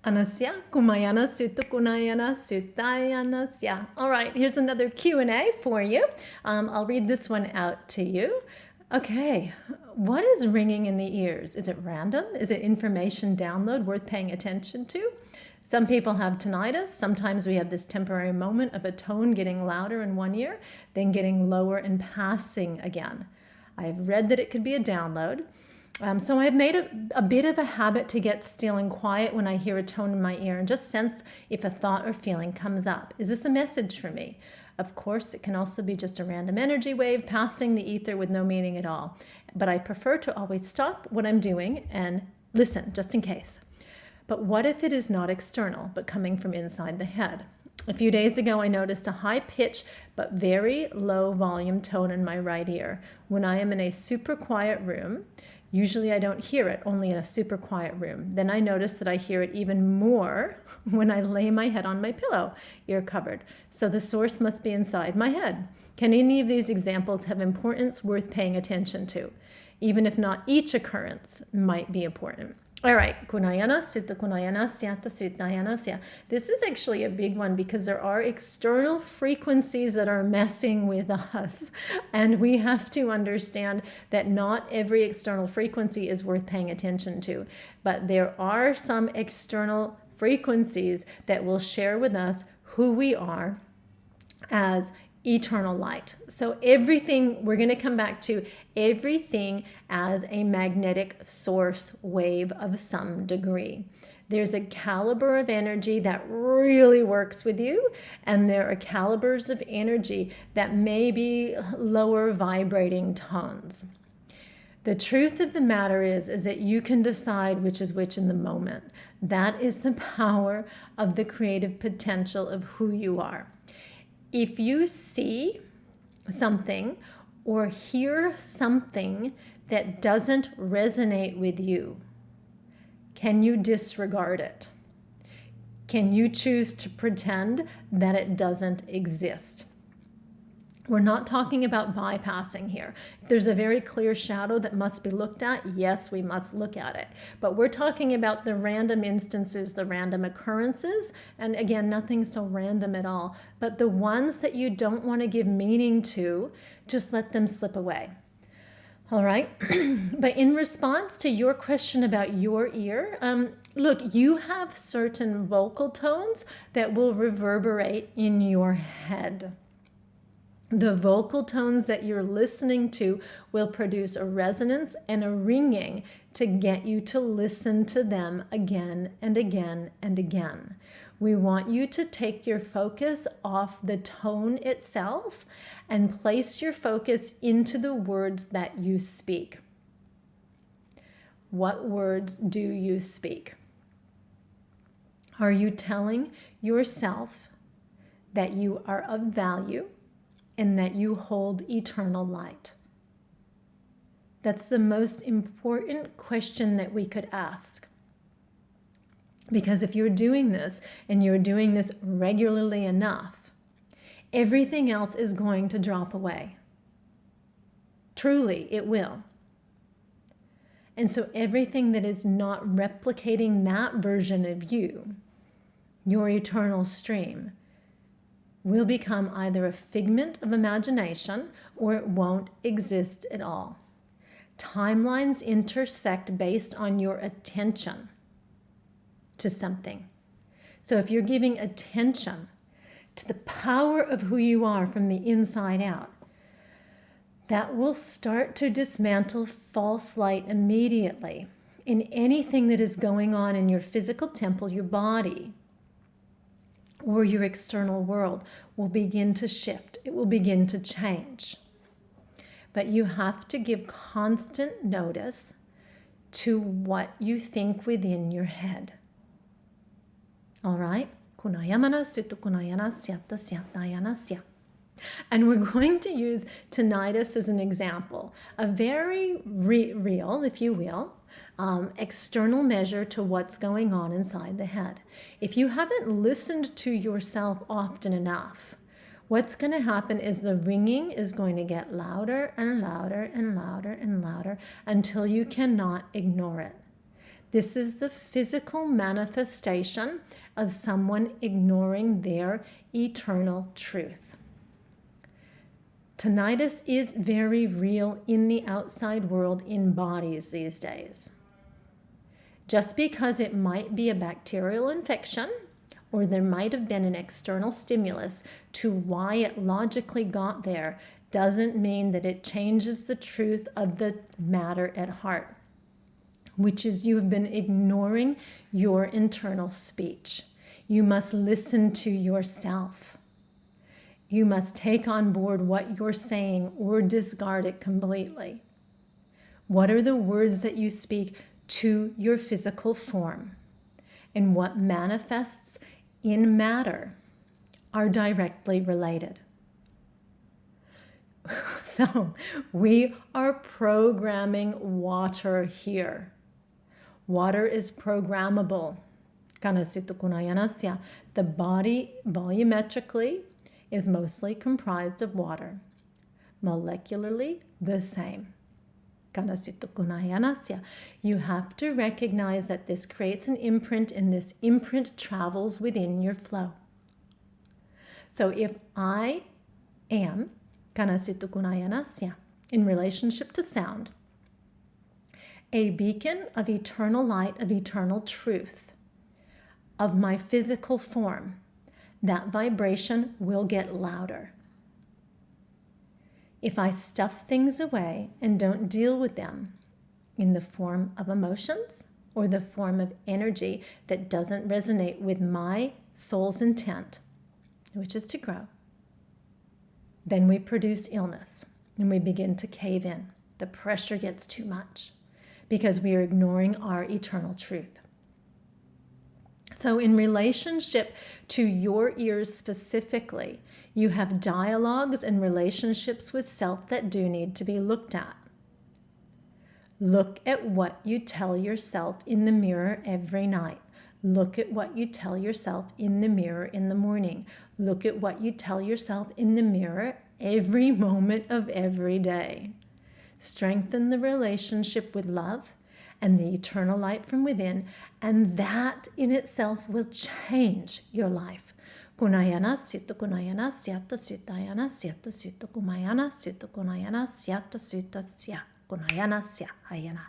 Anasya, kumayana sutta kunayana sutayanasya. All right, here's another Q&A for you. I'll read this one out to you. Okay, what is ringing in the ears? Is it random? Is it information download worth paying attention to? Some people have tinnitus. Sometimes we have this temporary moment of a tone getting louder in one ear, then getting lower and passing again. I've read that it could be a download. So I've made a bit of a habit to get still and quiet when I hear a tone in my ear and just sense if a thought or feeling comes up. Is this a message for me? Of course, it can also be just a random energy wave passing the ether with no meaning at all. But I prefer to always stop what I'm doing and listen, just in case. But what if it is not external, but coming from inside the head? A few days ago, I noticed a high pitch but very low volume tone in my right ear when I am in a super quiet room. Usually I don't hear it, only in a super quiet room. Then I notice that I hear it even more when I lay my head on my pillow, ear covered. So the source must be inside my head. Can any of these examples have importance worth paying attention to? Even if not each occurrence might be important. All right, kunayana sutta kunayana syata sutayana. This is actually a big one because there are external frequencies that are messing with us. And we have to understand that not every external frequency is worth paying attention to. But there are some external frequencies that will share with us who we are as eternal light. So everything, we're going to come back to everything as a magnetic source wave of some degree. There's a caliber of energy that really works with you, and there are calibers of energy that may be lower vibrating tones. The truth of the matter is that you can decide which is which in the moment. That is the power of the creative potential of who you are. If you see something or hear something that doesn't resonate with you, can you disregard it? Can you choose to pretend that it doesn't exist? We're not talking about bypassing here. If there's a very clear shadow that must be looked at, yes, we must look at it. But we're talking about the random instances, the random occurrences, and again, nothing so random at all. But the ones that you don't want to give meaning to, just let them slip away. All right? But in response to your question about your ear, look, you have certain vocal tones that will reverberate in your head. The vocal tones that you're listening to will produce a resonance and a ringing to get you to listen to them again and again and again. We want you to take your focus off the tone itself and place your focus into the words that you speak. What words do you speak? Are you telling yourself that you are of value and that you hold eternal light? That's the most important question that we could ask. Because if you're doing this, and you're doing this regularly enough, everything else is going to drop away. Truly, it will. And so everything that is not replicating that version of you, your eternal stream, will become either a figment of imagination or it won't exist at all. Timelines intersect based on your attention to something. So if you're giving attention to the power of who you are from the inside out, that will start to dismantle false light immediately in anything that is going on in your physical temple, your body, or your external world will begin to shift. It will begin to change. But you have to give constant notice to what you think within your head. All right? Kunayamana sutta kunayana syata syatayana sya. And we're going to use tinnitus as an example, a very real, if you will, external measure to what's going on inside the head. If you haven't listened to yourself often enough, what's going to happen is the ringing is going to get louder and louder and louder and louder until you cannot ignore it. This is the physical manifestation of someone ignoring their eternal truth. Tinnitus is very real in the outside world in bodies these days. Just because it might be a bacterial infection or there might have been an external stimulus to why it logically got there doesn't mean that it changes the truth of the matter at heart, which is you have been ignoring your internal speech. You must listen to yourself. You must take on board what you're saying or discard it completely. What are the words that you speak to your physical form? And what manifests in matter are directly related. So we are programming water here. Water is programmable. The body volumetrically is mostly comprised of water. Molecularly, the same. You have to recognize that this creates an imprint, and this imprint travels within your flow. So if I am in relationship to sound, a beacon of eternal light, of eternal truth, of my physical form, that vibration will get louder. If I stuff things away and don't deal with them in the form of emotions or the form of energy that doesn't resonate with my soul's intent, which is to grow, then we produce illness and we begin to cave in. The pressure gets too much because we are ignoring our eternal truth. So in relationship to your ears specifically, you have dialogues and relationships with self that do need to be looked at. Look at what you tell yourself in the mirror every night. Look at what you tell yourself in the mirror in the morning. Look at what you tell yourself in the mirror every moment of every day. Strengthen the relationship with love and the eternal light from within, and that in itself will change your life. Kunayana Sutta Kunayana Syata Sutayana Syata Sutta Kumayana Sutta Kunayana Syata Sutta Sya Kunayana Sya Hayana.